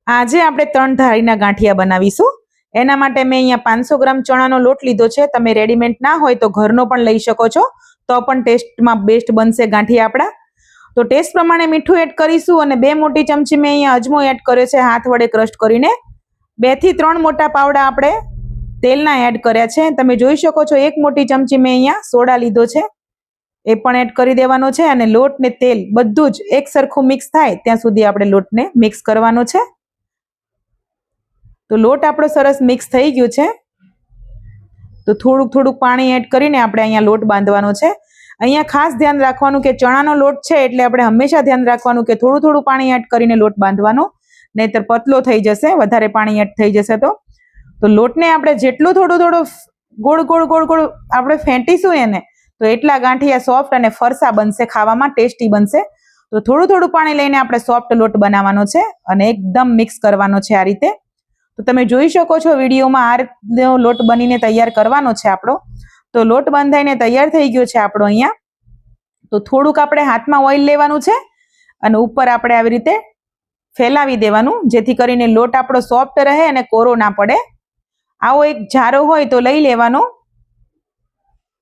આજે આપણે 3 ધારીના ગાંઠિયા બનાવીશું। એના માટે મેં અહીંયા 500 ગ્રામ ચણાનો લોટ લીધો છે। તમે રેડીમેડ ના હોય તો ઘરનો પણ લઈ શકો છો, તો પણ ટેસ્ટમાં બેસ્ટ બનશે ગાંઠિયા આપણા। તો ટેસ્ટ પ્રમાણે મીઠું એડ કરીશું અને 2 મોટી ચમચી મેં અહીંયા અજમો એડ કર્યો છે હાથ વડે ક્રશ કરીને। 2 થી 3 મોટા પાવડા આપણે તેલના એડ કર્યા છે। તમે જોઈ શકો છો 1 મોટી ચમચી મેં અહીંયા સોડા લીધો છે, એ પણ એડ કરી દેવાનો છે અને લોટ ને તેલ બધું જ એક સરખું મિક્સ થાય ત્યાં સુધી આપણે લોટને મિક્સ કરવાનો છે। તો લોટ આપણો સરસ મિક્સ થઈ ગયો છે, તો થોડુંક થોડુંક પાણી એડ કરીને આપણે અહીંયા લોટ બાંધવાનો છે। અહીંયા ખાસ ધ્યાન રાખવાનું કે ચણાનો લોટ છે એટલે આપણે હંમેશા ધ્યાન રાખવાનું કે થોડું થોડું પાણી એડ કરીને લોટ બાંધવાનો, નહીતર પતલો થઈ જશે, વધારે પાણી એડ થઈ જશે તો લોટને આપણે જેટલું થોડું થોડું ગોળ ગોળ ગોળ ગોળ આપણે ફેંટીશું એને, તો એટલા ગાંઠિયા સોફ્ટ અને ફરસા બનશે, ખાવામાં ટેસ્ટી બનશે। તો થોડું થોડું પાણી લઈને આપણે સોફ્ટ લોટ બનાવવાનો છે અને એકદમ મિક્સ કરવાનો છે આ રીતે। તો તમે જોઈ શકો છો વિડીયોમાં આ રીતનો લોટ બનીને તૈયાર કરવાનો છે આપણો। તો લોટ બંધાઈને તૈયાર થઈ ગયો છે આપણો અહીંયા। તો થોડુંક આપણે હાથમાં ઓઇલ લેવાનું છે અને ઉપર આપણે આવી રીતે ફેલાવી દેવાનું, જેથી કરીને લોટ આપણો સોફ્ટ રહે અને કોરો ના પડે। આવો એક જારો હોય તો લઈ લેવાનો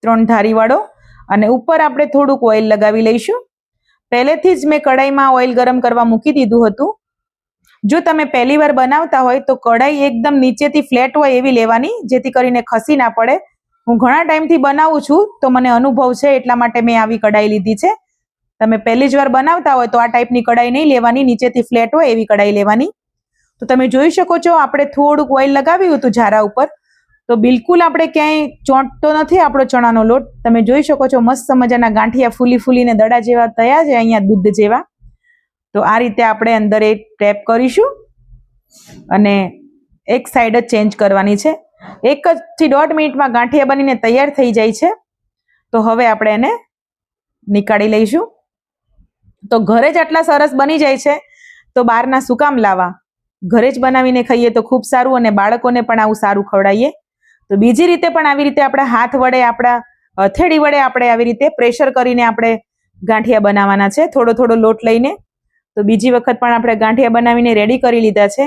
3 ધારી વાળો, અને ઉપર આપણે થોડુંક ઓઇલ લગાવી લઈશું। પહેલેથી જ મેં કઢાઈમાં ઓઇલ ગરમ કરવા મૂકી દીધું હતું। જો તમે પહેલી વાર બનાવતા હોય તો કઢાઈ એકદમ નીચેથી ફ્લેટ હોય એવી લેવાની, જેથી કરીને ખસી ના પડે। હું ઘણા ટાઈમથી બનાવું છું તો મને અનુભવ છે, એટલા માટે મેં આવી કઢાઈ લીધી છે। તમે પહેલી જ વાર બનાવતા હોય તો આ ટાઈપની કઢાઈ નહીં લેવાની, નીચેથી ફ્લેટ હોય એવી કઢાઈ લેવાની। તો તમે જોઈ શકો છો આપણે થોડુંક ઓઇલ લગાવ્યું હતું જારા ઉપર, તો બિલકુલ આપણે ક્યાંય ચોંટતો નથી આપણો ચણાનો લોટ। તમે જોઈ શકો છો મસ્ત મજાના ગાંઠિયા ફૂલી ફૂલીને દડા જેવા થયા છે, અહીંયા દૂધ જેવા। તો આ રીતે આપણે અંદર એક ટેપ કરીશું અને એક સાઈડ જ ચેન્જ કરવાની છે। 1 થી 1.5 મિનિટમાં ગાંઠિયા બનીને તૈયાર થઈ જાય છે। તો હવે આપણે એને નીકાળી લઈશું। તો ઘરે જ આટલા સરસ બની જાય છે તો બહારના શું કામ લાવવા, ઘરે જ બનાવીને ખાઈએ તો ખૂબ સારું, અને બાળકોને પણ આવું સારું ખવડાવીએ। તો બીજી રીતે પણ આવી રીતે આપણા હાથ વડે, આપણા હથેળી વડે આપણે આવી રીતે પ્રેશર કરીને આપણે ગાંઠિયા બનાવવાના છે, થોડો થોડો લોટ લઈને। તો બીજી વખત પણ આપણે ગાંઠિયા બનાવીને રેડી કરી લીધા છે।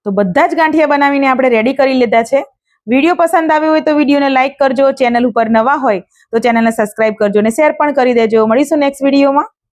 તો બધા જ ગાંઠિયા બનાવીને આપણે રેડી કરી લીધા છે। વિડીયો પસંદ આવ્યો હોય તો વિડીયોને લાઇક કરજો, ચેનલ ઉપર નવા હોય તો ચેનલને સબસ્ક્રાઇબ કરજો અને શેર પણ કરી દેજો। મળીશું નેક્સ્ટ વિડીયોમાં।